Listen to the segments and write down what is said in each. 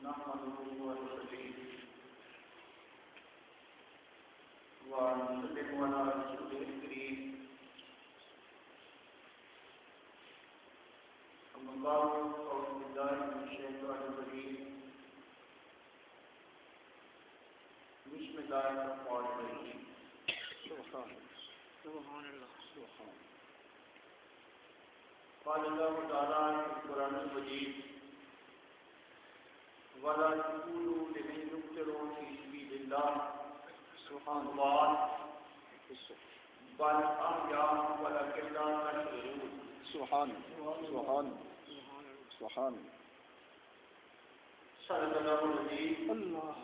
نحمده ونصلي ونسلم على رسوله الكريم أما بعد أعوذ بالله من الشيطان الرجيم بسم الله الرحمن الرحيم سبحان الله قال الله تعالى في القرآن المجيد ولا تقولوا لمن يقتل في سبيل الله سبحان الله بل أحياء ولكن لا تشعرون سبحان صدق الله العظيم الله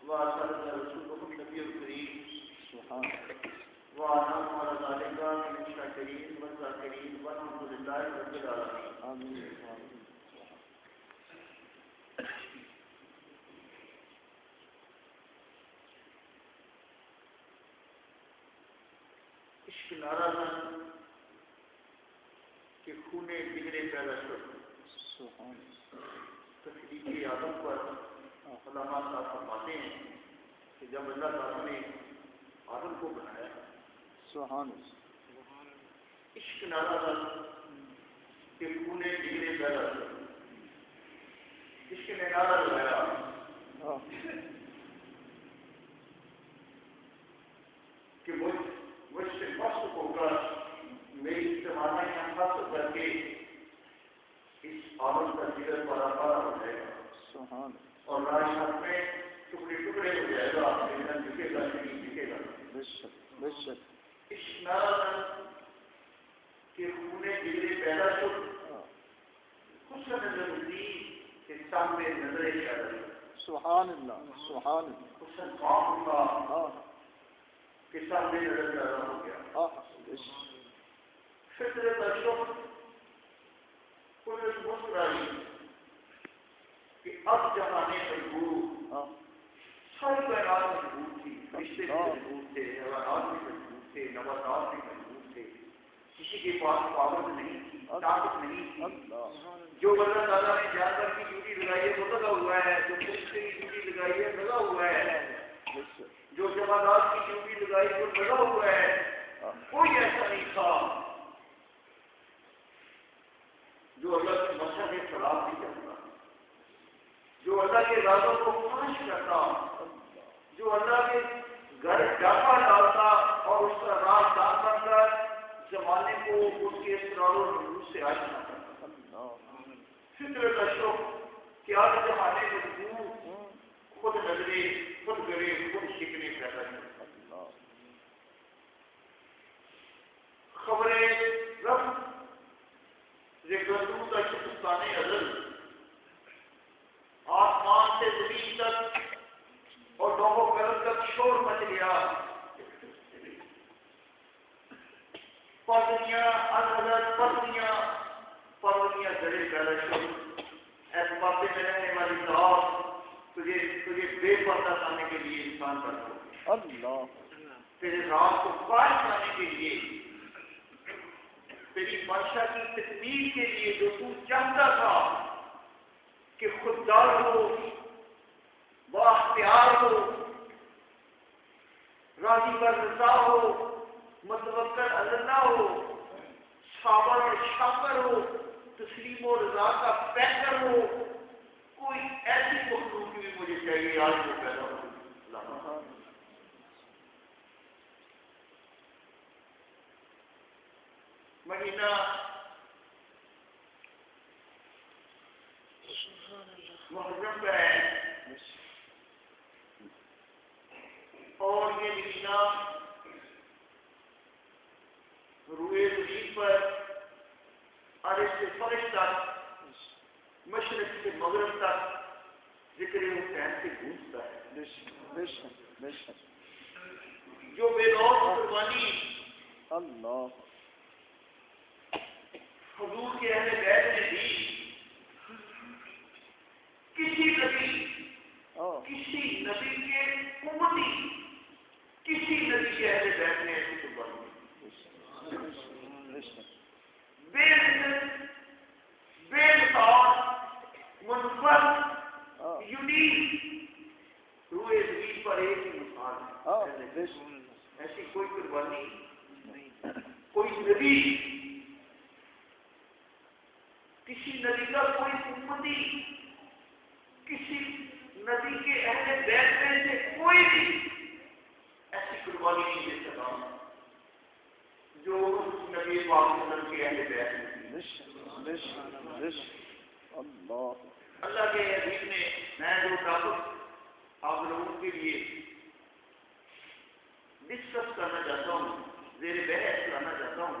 وصدق رسوله النبي الكريم سبحان ونحن على ذلك من الشاكرين والذاكرين والحمد لله رب العالمين آمين عشق نارا کہ خونے بگڑے پیدا شد سبحان تخلیقی آدم پر علماء صاحب فرماتے ہیں کہ جب اللہ تعالیٰ نے آدم کو بنایا سبحان عشق نارا کہ خونے بگڑے پیدا شد عشق نے نعرہ لگایا کہ مجھ سے مست ہو کر میری توانائیاں حاصل کر کے اس عالم کا جگر بڑا ہو جائے گا سبحان اور راجات میں ٹکڑے ٹکڑے ہو جائے گا لیکن جھکے گا نہیں جھکے گا بے شک اس نارا کہ خونے جگرے پیدا شد حسن نظر کے سامنے نظریں پیدا شد سبحان اللہ حسن قوم کا کے سامنے نظر پیدا ہو گیا فطرت اشرف پولیس مسکرائی کہ اب جہانے مجبور ساری کائنات مجبور تھی رشتے بھی مجبور تھے حیوانات بھی مجبور تھے نباتات بھی مجبور تھے کسی کے پاس پاور نہیں تھی طاقت نہیں تھی جو اللہ تعالیٰ نے جانور کی ڈیوٹی لگائی ہے وہ لگا ہوا ہے جو فرشتے کی ڈیوٹی لگائی ہے لگا ہوا ہے جو جماعت کی ڈیوٹی لگائی وہ لگا ہوا ہے کوئی ایسا نہیں تھا جو اللہ کی منشا کے خلاف نہیں کرتا جو اللہ کے ارادوں کو خواہش کرتا جو اللہ کے گھر ڈاکہ ڈالتا اور اس کا راز دان بن کر زمانے کو اس کے اسرار و نفوذ سے آشنا کرتا فطرت اشرف کہ آج زمانے مجبور خود نظرے خود گرے خود شکنے پیدا کرتا خبریں رفت ذکرتوں کا شکستان ازل آسمان سے زمین تک اور لوگوں قلم تک شور مچ گیا پردنیاں الحضرت پردنیاں جڑے پیدا شد ایسے پردے میں رہنے والی ذات تجھے بے پردہ لانے کے لیے انسان کرتا اللہ تیرے رات کو پاس لانے کے لیے تیری منشا کی تکمیل کے لیے جو تو چاہتا تھا کہ خوددار ہو بااختیار ہو راضی پر رضا ہو متوکل اللہ ہو صابر اور شاکر ہو تسلیم و رضا کا پیکر ہو کوئی ایسی مخلوق بھی مجھے چاہیے آج وہ پیدا ہو مہینہ محرم کا ہے اور یہ مہینہ روئے زمین پر عرش سے فرش تک مشرق سے مغرب تک ذکر حسین سے گونجتا ہے جو بے لوگ قربانی اللہ حضور کے اہل بیت نے دی کسی نبی کے امتی کسی نبی کے اہل بیت نے ایسی قربانی بے مثال منفرد ایسی کوئی قربانی کوئی نبی کسی نبی کا کوئی امتی کسی نبی کے اہل بیت میں سے کوئی بھی ایسی قربانی نہیں دے سکا جو نبی پاک صلی اللہ علیہ وسلم کے اہل بیت میں تھی۔ اللہ کے حبیب نے میں جو ٹاپک آپ لوگوں کے لیے ڈسکس کرنا چاہتا ہوں، زیر بحث لانا چاہتا ہوں،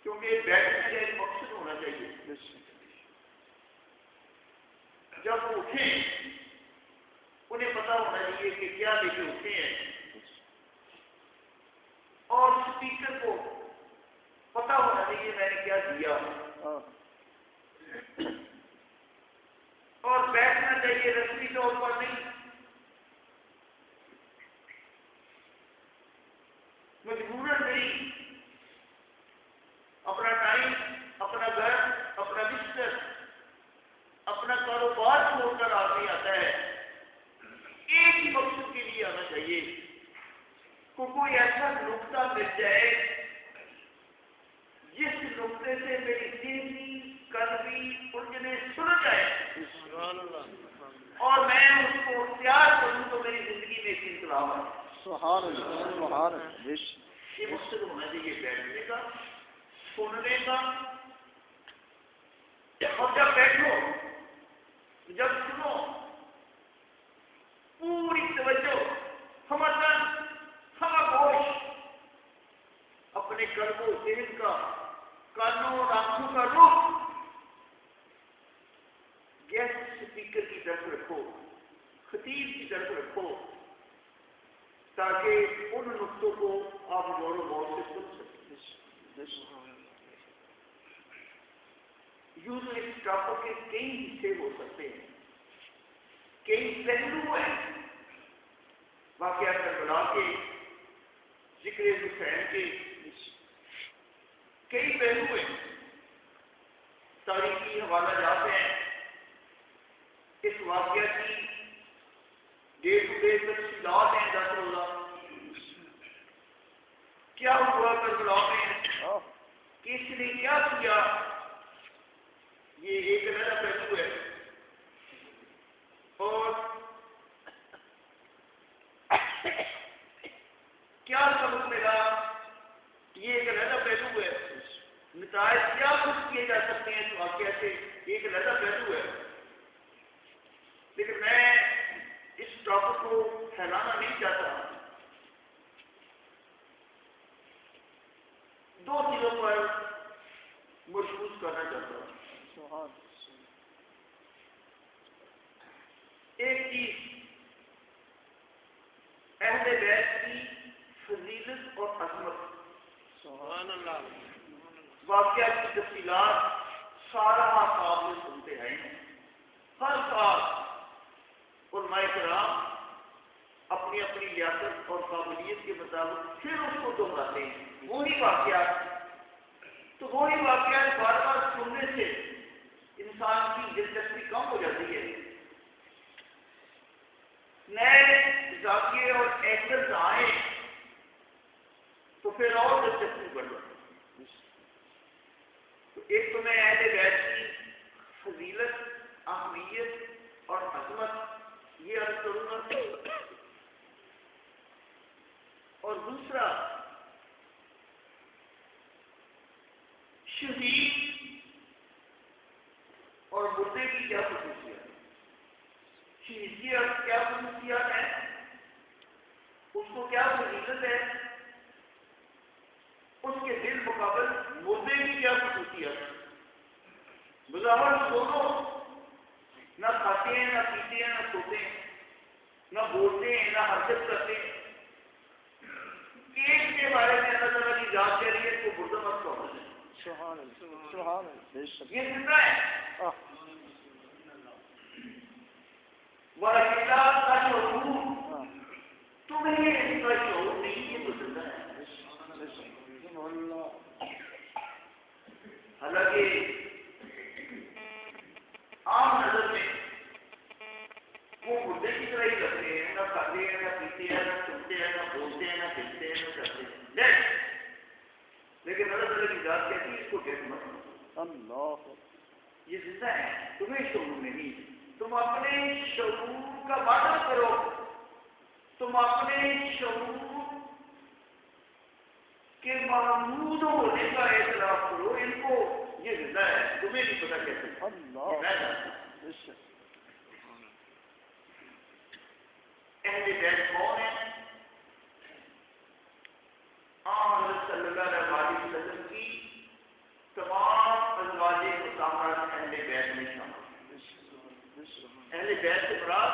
کیونکہ بیٹھنے کا ایک مقصد ہونا چاہیے۔ جب وہ اٹھیں انہیں پتا ہونا چاہیے کہ کیا لے کے اٹھے ہیں، اور اسپیکر کو پتا ہونا چاہیے میں نے کیا دیا، اور بیٹھنا چاہیے رسمی طور پر نہیں، مجبوراً نہیں، اپنا ٹائم، اپنا گھر، اپنا بستر، اپنا کاروبار چھوڑ کر آدمی آتا ہے ایک ہی مقصد کے لیے آنا چاہیے کہ کوئی ایسا نقطہ مل جائے جس نقطے سے میری ذہنی قلبی الجھنیں سلجھ جائے اور میں اس کو اختیار کروں تو میری زندگی میں ایک انقلاب ہے۔ سبحان اللہ، سبحان اللہ۔ یہ مقصد ہونا چاہیے بیٹھنے کا، سننے کا، اور جب بیٹھو جب سنو پوری توجہ سمجھن خاموش اپنے قلب و ذہن کا، کانوں اور آنکھوں کا رخ گیسٹ اسپیکر کی طرف رکھو، خطیب کی طرف رکھو، تاکہ ان نقطوں کو آپ غور و غور سے سن سکیں۔ یوں تو اس ٹاپک کے کئی حصے ہو سکتے ہیں، کئی پہلو ہیں، واقعہ کربلا کے، ذکر حسین کے کئی پہلو ہیں، تاریخی حوالہ جات ہیں، اس واقعہ کی ڈے ٹو ڈے تفصیلات ہیں، 10 روزہ کیا ہوا کربلا میں، کس نے کیا کیا، یہ ایک علیحدہ پہلو ہے، اور کیا سبق ملا یہ ایک علیحدہ پہلو ہے، نتائج کیا کچھ کیے جا سکتے ہیں اس واقعہ سے ایک علیحدہ پہلو ہے۔ لیکن میں اس ٹاپک کو پھیلانا نہیں چاہتا، 2 چیزوں پر مرکوز کرنا چاہتا ہوں۔ ایک چیز اہل بیت کی فضیلت اور عظمت، واقعہ کی تفصیلات سارا آپ سے سنتے ہیں، ہر سال علماء کرام اپنی اپنی لیاقت اور قابلیت کے مطابق پھر اس کو دہراتے ہیں، وہی واقعات، تو وہی واقعات بار بار سننے سے انسان کی دلچسپی کم ہو جاتی ہے، نئے ذائقے اور اینگلز آئیں تو پھر اور دلچسپی بڑھ جاتی ہے۔ تو ایک تو میں اہل بیت کی فضیلت، اہمیت اور عظمت یہ عرض کروں گا، اور دوسرا شہید اور مردے کی کیا خصوصیات، شہید کی کیا خصوصیات ہیں، اس کو کیا فضیلت ہے، اس کے بالمقابل مردے کی کیا خصوصیات ہے۔ بظاہر دونوں نہ کھاتے ہیں، نہ پیتے ہیں، نہ سوتے ہیں، نہ بولتے ہیں، نہ حرکت کرتے ہیں، ایک کے بارے میں اللہ تعالیٰ کی ذات کہہ رہی ہے کو مردہ مت کہو، یہ زندہ ہے، وَأَكِلَّا تَشْعُرُونَ، تمہیں اس کا شعور نہیں، یہ تو زندہ ہے۔ حالانکہ عام نظر میں وہ مردے کی طرح ہی لگتے ہیں، نہ کھاتے ہیں، نہ پیتے ہیں، نہ کھیلتے ہیں کرتے ہیں لیکن اللہ تعالیٰ کی ذات کہتی ہے اس کو ڈیٹ مت کرو اللہ یہ زندہ ہے تمہیں شعور نہیں تم اپنے شعور کا وعدہ کرو تم اپنے شعور کے محمود ہونے کا اعتراف کرو ان کو یہ زندہ ہے تمہیں نہیں پتا کیسے اللہ اہل بیت کون ہے حضرت صلی اللہ علیہ وسلم کی تمام ازواج مطہرات اہل بیت میں شامل اہل بیت سے مراد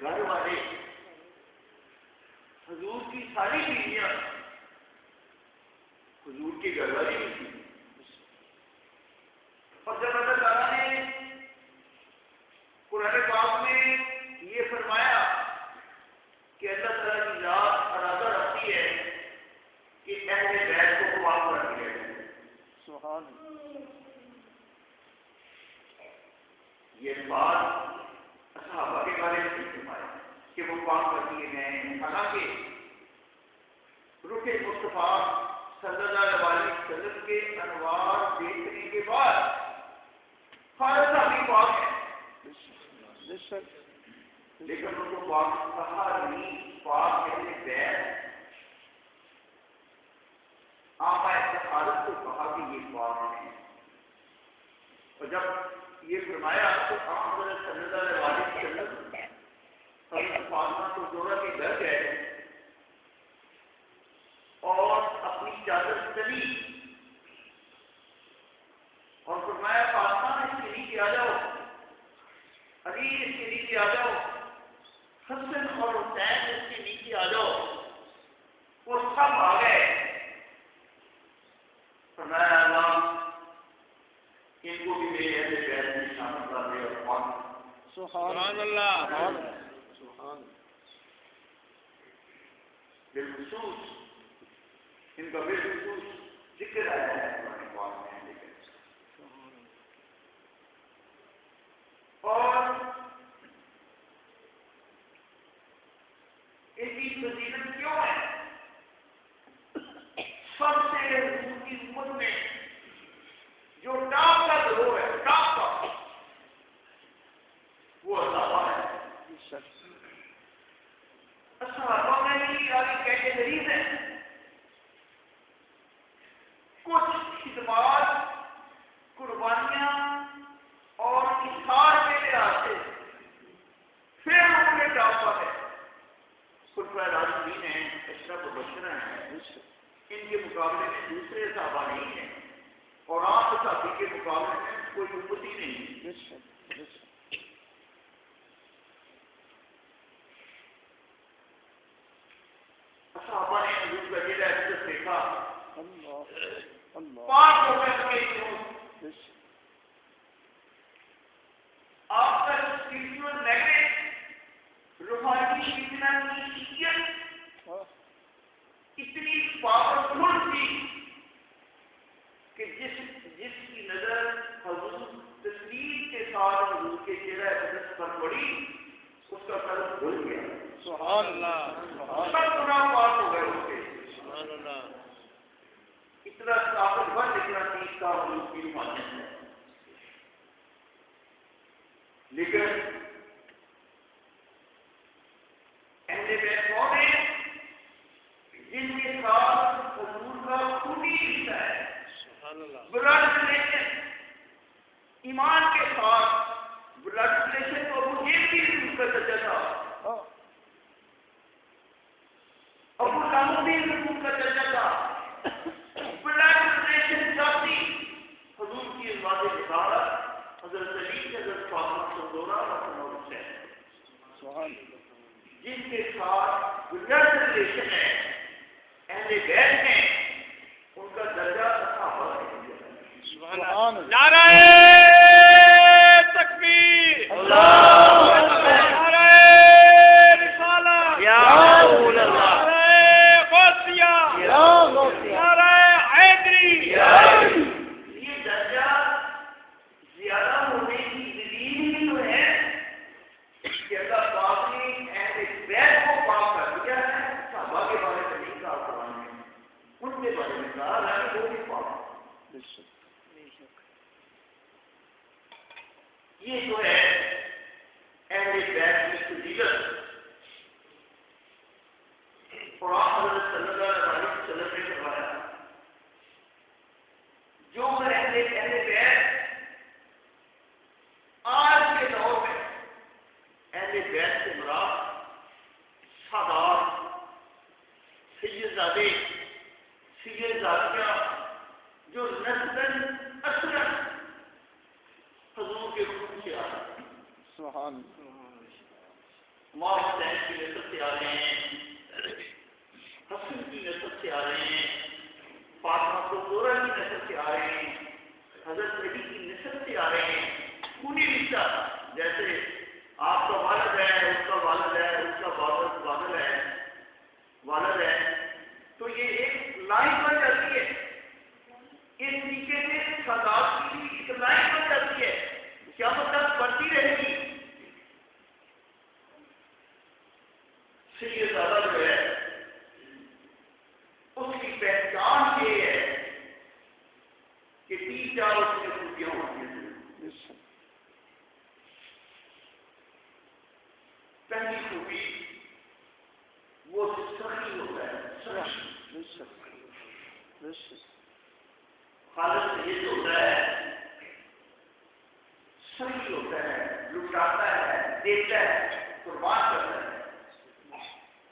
گھر والے حضور کی ساری بیویاں حضور کی گھر والی بھی تھی اور جب اللہ تعالیٰ نے قرآن پاک میں یہ فرمایا کہ اللہ تعالیٰ کی ذات ارادہ رکھتی ہے کہ اہل بیت کو پاک کر دیا جائے سبحان یہ بات صحابہ کے بارے میں فرمایا کہ وہ پاک کر دیے گئے حالانکہ رخ مصطفیٰ صلی اللہ علیہ وسلم کے انوار دیکھنے کے بعد فارسہ بھی پاک ہے لیکن ان کو پاک کہا نہیں پاک کہتے بیت آقا سعادت کو کہا کہ یہ پاک ہے اور جب یہ فرمایا تو آپ صلی اللہ علیہ وسلم حضرت فاطمہ کو زہرا کے گھر گئے اور اپنی چادر چلی اور فرمایا فاطمہ اس کے نیچے آ جاؤ علی اس کے نیچے آ جاؤ حسن اور حسین اس کے نیچے آ جاؤ وہ سب آ گئے فرمایا اللہ ان کو بھی میرے اہل بیت میں شامل کر دے اور پاک سبحان اللہ بالخصوص ان کا بالخصوص ذکر آیا ہے قرآن پاک میں اور ان کی فضیلت کیوں ہے سب سے حضور کی امت میں جو ٹاپ کا گروہ ہے ٹاپ کا وہ صحابہ ہے صحابہ میں ہی آگے کیٹیگریز ہیں کچھ خدمات قربانیاں اور اثار کے لحاظ سے پھر ان کے ٹاپ پر ہے خلفائے راشدین ہیں اشرف مبشرہ ہیں ان کے مقابلے میں دوسرے صحابہ نہیں ہیں اور آپ صحابی کے مقابلے میں کوئی امتی نہیں صحابہ نے حضور کا جلد احساس دیکھا پاک ہو کر کے کیوں آپ کا اسپرچل لیول روحانی اتنی پاورفل تھی کہ جس کی نظر حضور تسلیم کے ساتھ حضور کے چہرہ اقدس پر پڑی اس کا قلب بھول گیا سبحان اللہ سب گناہ پاک ہو گئے اس کے سبحان اللہ اتنا طاقتور اتنا تیز کا حضور کی روحانیت ہے لیکن اہل بیت کون ہیں جن کے ساتھ حضور کا خونی رشتہ ہے بلڈ ریلیشن ایمان کے ساتھ بلڈ ریلیشن کو ابو جیل بھی حضور کا چچا تھا ابو لہب بھی حضور کا چچا تھا بلڈ ریلیشن ساتھی حضور کی ازواج بشارت حضرت علی حضرت فاطمہ زہرا اور حسین جن کے ساتھ بلڈ ریلیشن ہے اہل بیت میں ان کا درجہ صحابہ ہے نعرہ تکبیر نعرہ رسالت یا رسول اللہ نعرہ غوثیہ یا غوثیہ نعرہ حیدری یہ درجہ زیادہ ہونے کی دلیل ہی تو ہے کہ اللہ پاک نے اہل بیت کو پاک کر دیا ہے صحابہ کے بارے میں یہ جو ہے اہل بیت کی فضیلت قرآن حضرت صلی اللہ علیہ وسلم نے فرمایا جو اہل بیت آج کے دور میں اہل بیت سے مراد سادات سیدزادے سیدزادیاں جو نسلاً اثراً حضور کے حکم سے آ رہے ہیں. سبحان امام حسین کی نسل سے آ رہے ہیں, حسن کی نسل سے آ رہے ہیں, فاطمہ زہرا کی نسل سے آ رہے ہیں, حضرت علی کی نسل سے آ رہے ہیں. پوری رشتہ جیسے آپ کا والد ہے, اس کا والد ہے, اس کا والد ہے, تو یہ ایک لائن بن جاتی ہے. اس طریقے سے سادات کی بھی ایک لائن بن جاتی ہے, کیا مطلب بڑھتی رہے گی. سید زادہ جو ہے اس کی پہچان یہ ہے کہ 3-4 اس میں خوبیاں ہوتی ہیں. پہلی خوبی وہ سخی ہوتا ہے. خالد یہ ہوتا ہے, سخی ہوتا ہے, لٹاتا ہے, دیتا ہے, قربان کرتا ہے.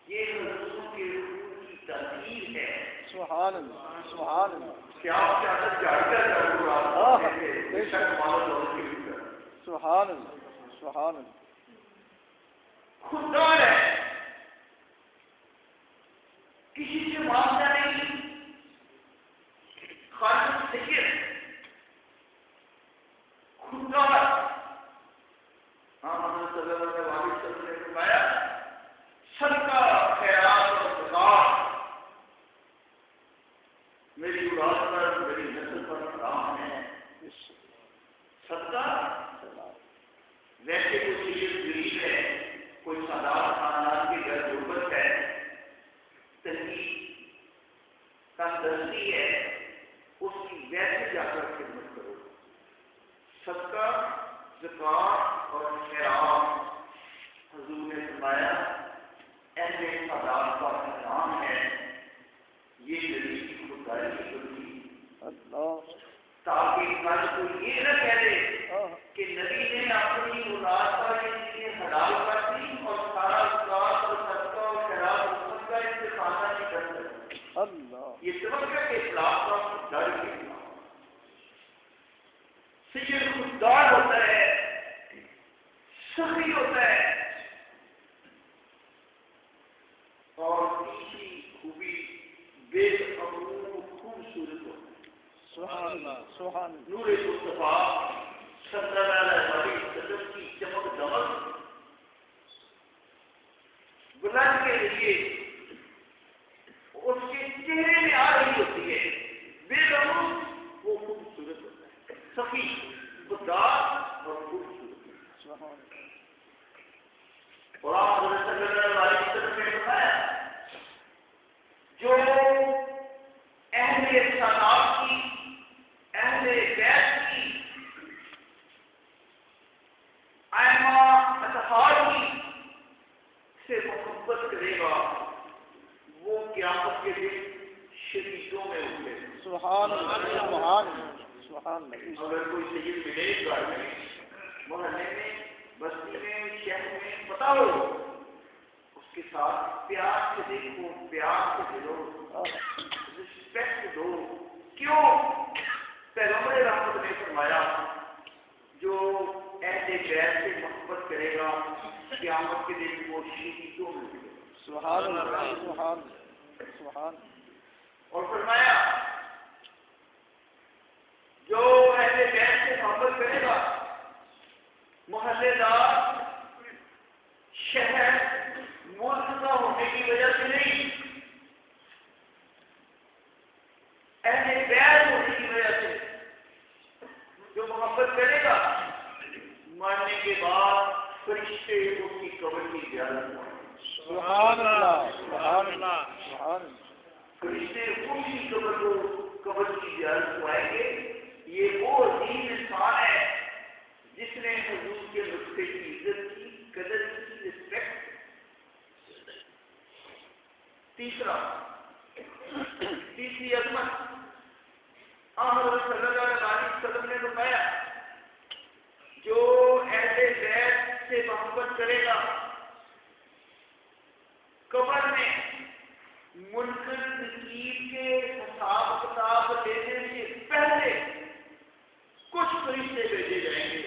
یہ حضور کے حقوق کی تحریر ہے. سبحان اللہ سبحان اللہ. کیا آپ کے اندر جاگتا ہے بے شک مالت اور کی فکر. سبحان اللہ سبحان اللہ. خوددار ہے, کسی سے مانگتا نہیں. خالد سید خوددار. حضرت صلی اللہ علیہ وسلم نے فرمایا صدقہ خیرات اور زکات میری اولاد پر میری نسل پر حرام ہے. صدقہ ویسے کوئی چیز غریب ہے, کوئی سادات خاندان کے گھر غربت ہے, تنگی تندرستی ہے, اس کی ویسے جا کر خدمت کرو. صدقہ زکات اور خیرات حضور نے فرمایا اہل سادات کا احترام ہے. یہ غریب کی خودداری کی ہوتی تاکہ کل کو یہ نہ کہہ دے کہ نبی نے اپنی اولاد پر یہ چیزیں حلال کر دی اور سارا زکات اور صدقہ اور خیرات حکومت کا استفادہ نہیں کر سکتے. یہ توقع کے خلاف کا خودداری کے خلاف. سید خوددار ہوتا ہے, سخی ہوتا ہے. اور تیسری خوبی بے معمول خوبصورت ہوتا ہے. سبحان اللہ سبحان اللہ. نور مصطفیٰ صلی اللہ علیہ وسلم کی چمک دمک بلند کے لیے اس کے چہرے میں آ رہی ہوتی ہے. بے معمول وہ خوبصورت ہوتا ہے, سخی خوددار اور خوبصورت. سبحان اللہ. اور آپ حضرت صلی اللہ علیہ وسلم نے بتایا جو اہل سادات کی اہل بیت کی ائمہ اطہار کی سے محبت کرے گا وہ قیامت کے دن شہیدوں میں ہوتے ہیں. سبحان اللہ سبحان اللہ سبحان اللہ. اگر کوئی سید ملے گھر میں, محلے میں, بستی میں, شہر میں, پتا ہو اس کے ساتھ پیار سے دیکھو, پیار سے دلو, رسپیکٹ دو. کیوں؟ پیغمبر رحمت نے فرمایا جو اہل بیت سے محبت کرے گا قیامت کے دن وہ شہیدوں میں ملے گا. سبحان اللہ سبحان سبحان. اور فرمایا جو اہل بیت سے محبت کرے گا محلے دار شہر ملک کا ہونے کی وجہ سے نہیں, اہل بیت ہونے کی وجہ سے جو محبت کرے گا مرنے کے بعد فرشتے اس کی قبر کی زیارت کریں. سبحان اللہ سبحان اللہ سبحان. فرشتے اس کی قبر کو قبر کی زیارت کو آئیں گے. یہ وہ عظیم انسان ہے جس نے حضور کے نسخے کی عزت کی, قدر کی, رسپیکٹ. تیسری عظمت حضرت صلی اللہ علیہ وسلم نے بتایا, جو اہل بیت سے محبت کرے گا قبر میں منکر نکیر کے حساب کتاب لینے سے پہلے کچھ فرشتے بھیجے جائیں گے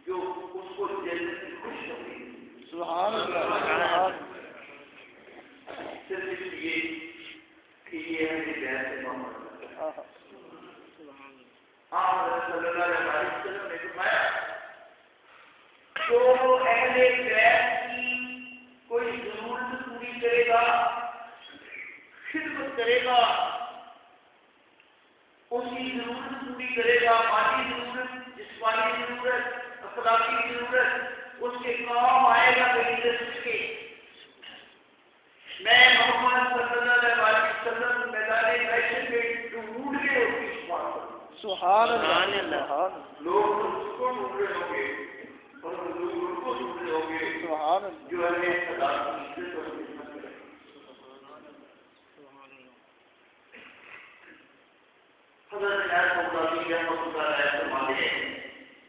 جو اس کو جنت میں خوش ہوں گے. سبحان اللہ. صرف اس لیے کہ یہ اہل بیت سے محبت کرتا ہے. حضرت صلی اللہ علیہ وسلم نے فرمایا, جو اہل بیت کی کوئی ضرورت پوری کرے گا, خدمت کرے گا, اس کی ضرورت پوری کرے گا, مالی ضرورت, جسمانی ضرورت, اخلاقی ضرورت, اس کے کام آئے گا اس کے. میں محمد صلی اللہ علیہ وسلم میدان محشر میں ڈھونڈ کے اس کی شفاعت کروں. سبحان اللہ. لوگ اس کو ڈھونڈ رہے ہوں گے اور لوگ ان کو ڈھونڈ رہے ہوں گے سبحان اللہ. جو ہمیں خدا کی عزت اور خدمت کرے. حضرت رحمۃ اللہ علیہ فرماتے ہیں,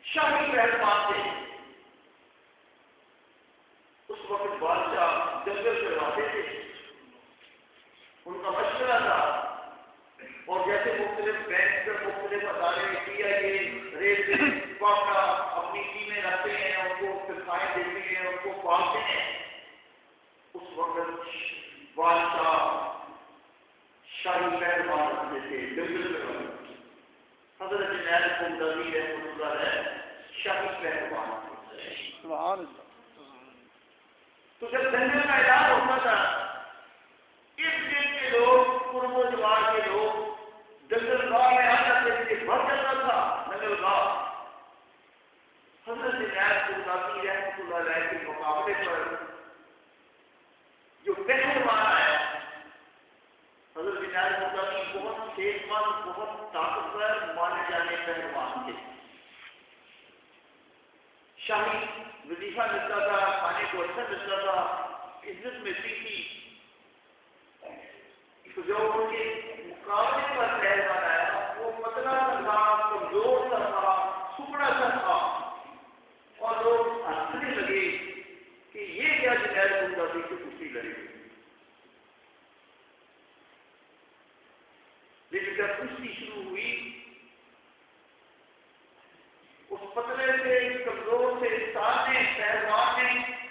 شاہی پہلوان تھے. اس وقت بادشاہ جنگل کرواتے تھے, ان کا مشورہ تھا, اور جیسے مختلف بینک پر مختلف ادارے کیا یہ ریل پاکا اپنی ٹیمیں رکھتے ہیں, ان کو تنخواہیں دیتے ہیں, ان کو پالتے ہیں. اس وقت بادشاہ شاہی پہلوان رکھتے تھے جنگل کرواتے. حضرت جنید کو مدعی رحمۃ اللہ علیہ شاہی پہلوان تھے. سبحان اللہ. تو جب جنگل کا اعلان ہوتا تھا, اس دن کے لوگ, قرب و جوار کے لوگ جنگل گاہ میں آ جاتے تھے, بھر جاتا تھا جنگل گاہ. حضرت جنید کو مدعی رحمۃ اللہ علیہ کے مقابلے پر جو پہلوان آیا, حضرت جنید مدعی بہت صحت مند, بہت طاقتور مانے جانے پہلوان تھے. شاہی وظیفہ ملتا تھا, کھانے کو اچھا ملتا تھا, عزت ملتی تھی. تو جو ان کے مقابلے پر پہلوان آیا وہ پتلا سا تھا, کمزور سا تھا, سکڑا سا تھا, اور لوگ ہنسنے لگے کہ یہ کیا جنید مدعی سے کشتی لڑے گی. لیکن جب کشتی شروع ہوئی, اس پتلے سے, کمزور سے انسان نے, پہلوان نے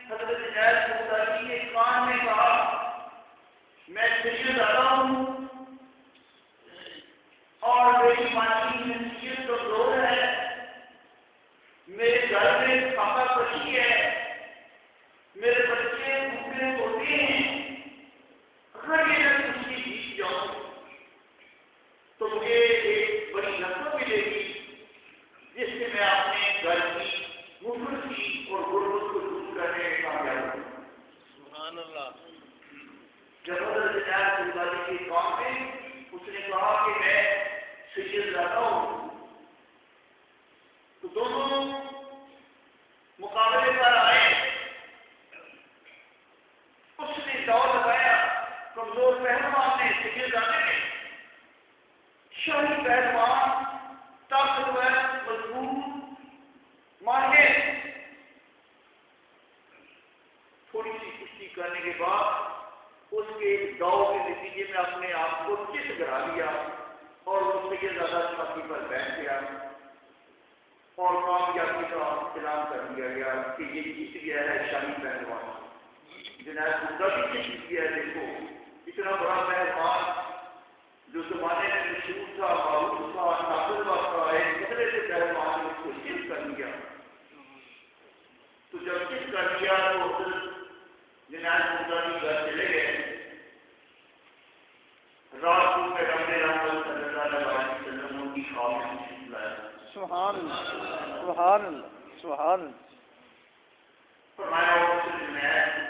حضرت جنید مدعی کے کان میں کہا, میں سید آتا ہوں اور میری مالی حیثیت کمزور ہے, میرے گھر میں کھانا کشی ہے, میرے بچے بھوکے سوتے ہیں. اگر یہ میں کشتی جیت جاؤں تو مجھے ایک بڑی رقم ملے گی جس سے میں اپنے گھر کی مفلسی اور غربت کو دور کرنے میں کامیاب ہوں. سبحان اللہ. جب حضرت جنید مدعی کے کام میں اس نے کہا کہ میں سید رہتا ہوں, تو دونوں مقابلے پر آئے. اس نے دوڑ لگایا, کمزور پہلوان نے سید آنے میں, شاہی پہلوان طاقتور, مضبوط, ماہر. تھوڑی سی کشتی کرنے کے بعد اس کے دوڑ کے نتیجے میں اپنے آپ کو چت گرا لیا اور اس سے یہ زیادہ چھاتی پر بیٹھ گیا اور کامیابی کا اعلان کر دیا گیا کہ یہ جیت گیا ہے شاہی پہلوان. جنید مدعی نے جیت گیا. دیکھو اتنا بڑا پہلوان جو زمانے میں مشہور تھا, معروف تھا, طاقتور تھا, ایک دوسرے سے پہلوان نے اس کو چت کر دیا. تو جب چت کر دیا تو حضرت جنید مدعی گھر چلے گئے. رات کو پیغمبر صلی اللہ علیہ وسلم ان کی خواب میں تشریف لایا. سبحان اللہ. سبحان اللہ. سبحان اللہ. فرمایا جنید,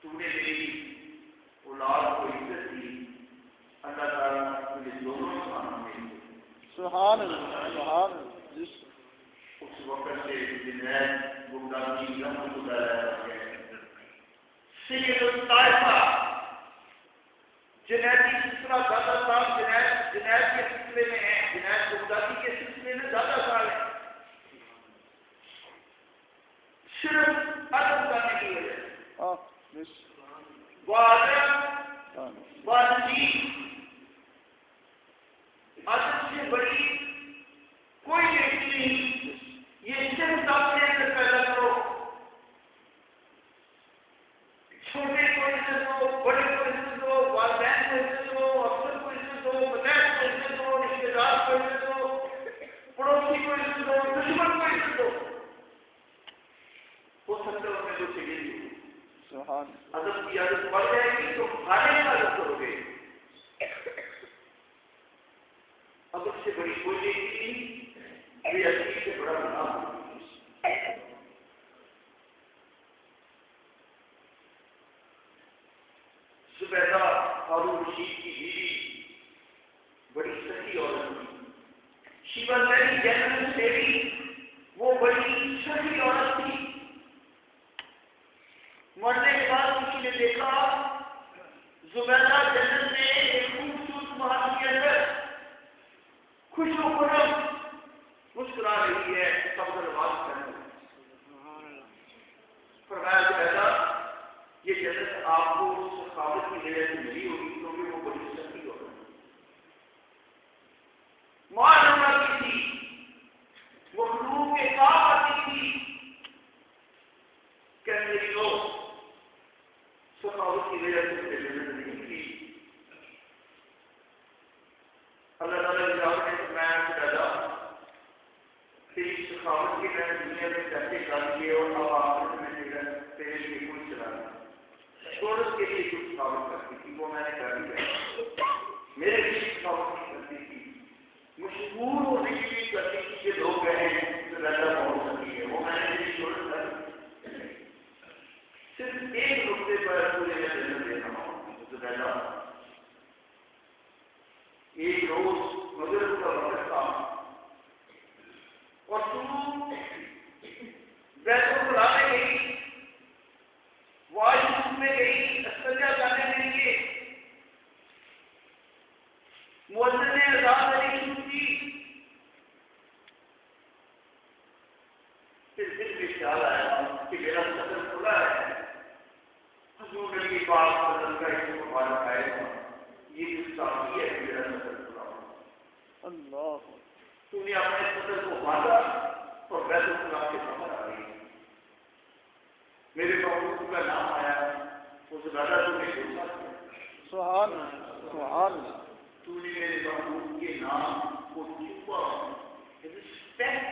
تو نے میری اولاد کو عزت دی, سبحان اللہ سبحان اللہ. اس وقت سے جنید بغدادی رحمۃ اللہ علیہ سید الطائفہ جنیدی سلسلہ زیادہ سال جنید کے سلسلے میں ہے، جنید بغدادی کے سلسلے میں زیادہ سال ہے، صرف ادب کرنے کی وجہ سے ادب سے بڑی کوئی نیکی نہیں، یہ صرف اپنے اندر پیدا کرو، چھوٹے کو عزت دو، بڑے کو عزت دو، والدین کو عزت دو، افسر کو عزت دو، مدرس کو عزت دو، رشتے دار کو عزت دو، پڑوسی کو عزت دو، دشمن کو عزت دو. ہو سکتا ہے میں تو چلیے گی ادب کی عادت پڑ جائے گی تو کھانے کا عادت کرو گے. ادب سے بڑی کوئی نیکی نہیں، یہ عزیز سے بڑا گناہ ہے. زبیدہ ہارون رشید کی بیوی بڑی سچی عورت تھی. She was very genuine lady, وہ بڑی سچی عورت تھی. مرنے کے بعد کسی نے دیکھا زبیدہ جنت میں ایک خوبصورت محل کے اندر خوش و خرم مسکرا رہی ہے، سب سے بات کرنے. فرمایا زبیدہ یہ جنت آپ کو سخاوت کی وجہ سے ملی ہوگی کیونکہ وہ بڑی سخی ہو رہی معلوم کی تھی، مخلوق کے کام آتی تھی کہ میری لوگ سخاوت کی وجہ سے مجھے جنت نہیں تھی. اللہ تعالیٰ نے جواب میں فرمایا زبیدہ تیری سخاوت کی میں دنیا میں پیسے کر دیے اور اب آخرت میں تیرے لیے کچھ چلا گیا. شہرت کے لیے کچھ سخاوت کرتی تھی وہ میں نے کر دیا، میرے لیے سخاوت نہیں کرتی تھی، مشہور ہونے کے لیے کرتی تھی کہ لوگ کہیں زبیدہ بہت سکی ہے، وہ میں نے میری شہرت کر دی. صرف ایک نقطے پر پورے میں جنت دے رہا ہوں زبیدہ. ایک روز مغرب کا وقت تھا اور تو بیت الخلا میں گئی، واش روم میں گئی استنجا کرنے کے لیے. مؤذن نے اذان دینی شروع کی. پھر دل میں خیال آیا کہ میرا صدر کھلا ہے، حضور نبی پاک صلی اللہ علیہ وسلم کا ایک مبارک آئے گا، یہ گستاخی ہے کہ میرا صدر کھلا ہو. اللہ تو نے اپنے صدر کو باندھا اور بیت الخلا کے باہر آ گئی. میرے محبوب کا نام آیا، اس زیادہ تو نے پوچھا سبحان سبحان. تو نے میرے محبوب کے نام کو چھپا، رسپیکٹ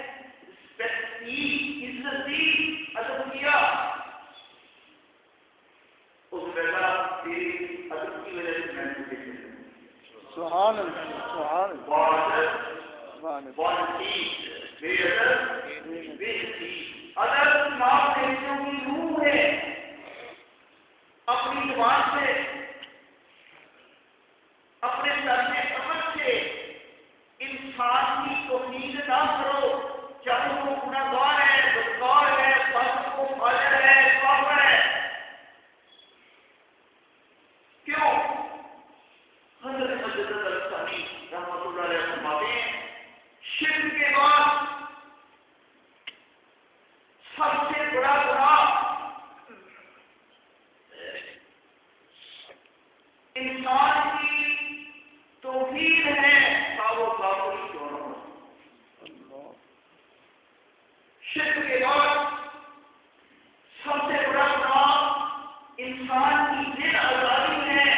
کی، عزت دی، ادب کیا. اس بیٹا تیری ادب کی وجہ سے میں نے تجھے سبحان اللہ سبحان ادب نام نیکیوں کی روح ہے. اپنی زبان سے، اپنے طرز عمل سے انسان کی توہین نہ کرو، چاہے وہ گنہگار ہے، بدکار ہے، فاسق و فاجر ہے، کافر ہے. کیوں؟ حضرت مجدد الثانی رحمۃ اللہ علیہ فرماتے ہیں شرک کے بعد سب سے بڑا گناہ انسان کی توحید ہے، وہ کافر کیوں نہ ہو. شرک کے بعد سب سے بڑا گناہ انسان کی دل آزادی ہے.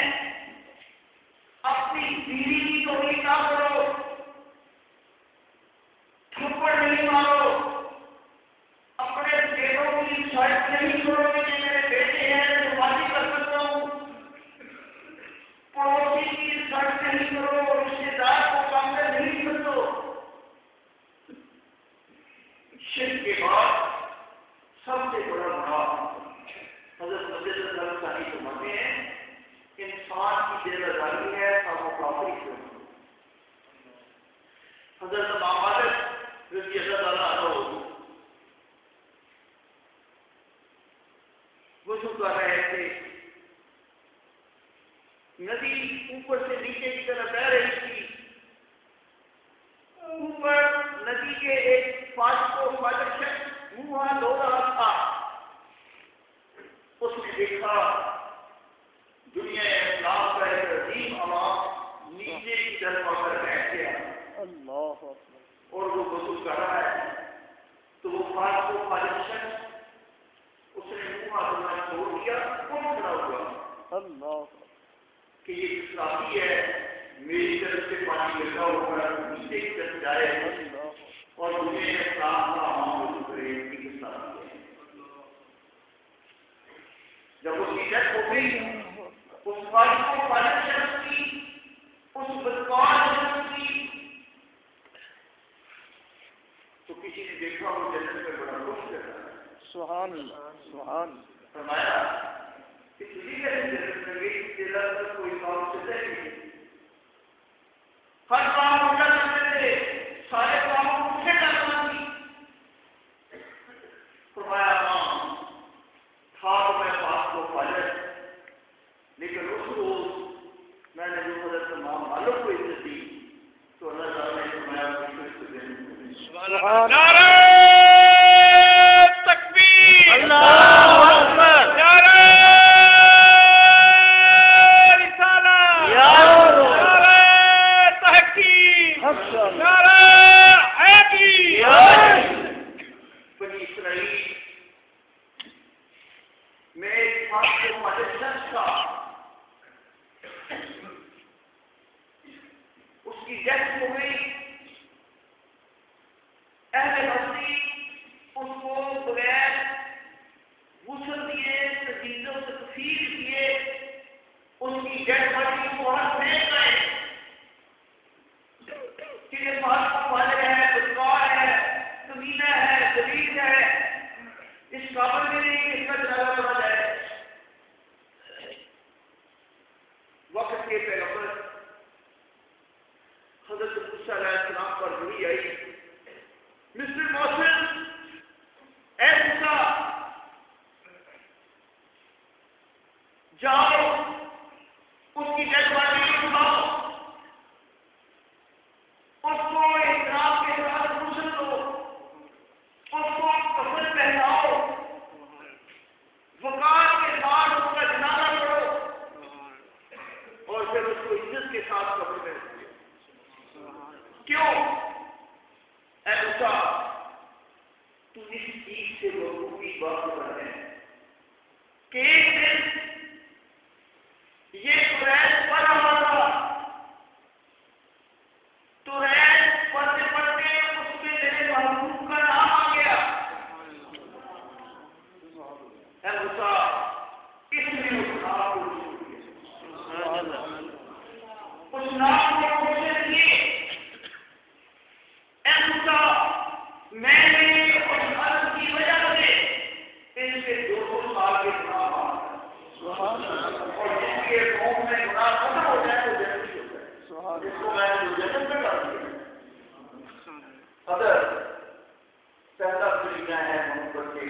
اپنی بیوی کی توہین نہ کرو، تھپڑ نہیں مارو، اپنے بیٹوں کی شاید نہیں کرو کہ یہ میرے بیٹے ہیں میں بازی کر سکتا ہوں. پڑوسی کی شرط نہیں کرو، رشتے دار کو کام نہیں کرو. شرک کے بعد سب سے بڑا گناہ حضرت مجدد الثانی فرماتے ہیں انسان کی دل آزادی ہے اور وہ کافر کیوں. حضرت امام مالک رضی اللہ عنہ وضو کر رہے تھے، ندی اوپر سے نیچے کی طرف بہ رہی تھی، اوپر ندی کے ایک فاجر شخص منہ ہاتھ دھو رہا تھا، اس نے دیکھا دنیا اسلام کا ایک عظیم عوام نیچے کی طرف آ کر بیٹھ گیا اور وہ وضو کر رہا ہے، تو وہ فاجر شخص اس نے منہ ہاتھ دھونا چھوڑ دیا، کون کھڑا ہوا کہ یہ اسلامی ہے، میری طرف سے پانی لگا ہوگا نیچے کی طرف جائے اور مجھے اسلام کا عوام کرے کہ اسلامی ہے۔ جب اس کی ڈیتھ ہو گئی، اس فاجر کو فاجر شخص کی، اس بدکار شخص کی، تو کسی نے دیکھا وہ جنت میں بڑا خوش کر رہا ہے، سبحان اللہ سبحان اللہ، فرمایا کہ تجھے کیسے جنت میں گئی، تیرا تو کوئی کام سے نہیں، ہر کام اٹھا کرتے تھے، سارے کام اٹھے کرنا تھی۔ فرمایا ہاں تھا تو میں پاس کو فاجر، لیکن اس روز میں نے جو حضرت امام مالک کو عزت دی تو اللہ تعالیٰ نے فرمایا کہ اس کو جنت میں نعرہ تکبیر، اللہ اکبر، نعرہ رسالت، نعرہ تحقیق، نعرہ حیدری۔ بنی اسرائیل میں ایک فاجر شخص تھا، اس کی ڈیتھ ہو گئی، اہل بستی اس کو بغیر غسل دیے، تجدید و تکفیر کیے، اس کی ڈیڈ باڈی کو وہاں پھینک گئے کہ یہ فاجر ہے، بدکار ہے، کمینہ ہے، دلیل ہے، اس قابل میں نہیں کہ اس کا جنازہ پڑا جائے۔ وقت کے پیغمبر حضرت موسیٰ علیہ السلام پر وحی آئی، مصر موسم اے موسیٰ جاؤ اس کی ڈیڈ باڈی کو اٹھاؤ، اس کو احترام کے ساتھ غسل دو، اس کو کفن پہناؤ، وقار کے ساتھ اس کا جنازہ پڑھو اور پھر اس کو عزت کے ساتھ قبر میں رکھو۔ کیوں؟ اے موسیٰ تو اس چیز سے بخوبی باخبر ہے کہ ایک دن یہ قریش پڑھ رہا تھا، تو ریش پڑھتے پڑھتے اس میں میرے محبوب کا نام آ گیا۔ اے موسیٰ اس نے اس نام کو چھوڑ دیا، اس نام کو کوشش کی۔ اے موسیٰ میں نے اس عرض کی وجہ سے ان سے 200 سال کے گناہ معاف اور جن کے قوم میں گناہ ختم ہو جائے تو جنتی ہو جائے، جس کو میں نے جنت میں ڈال دیا۔ اگر پہلا طریقہ ہے محبت کے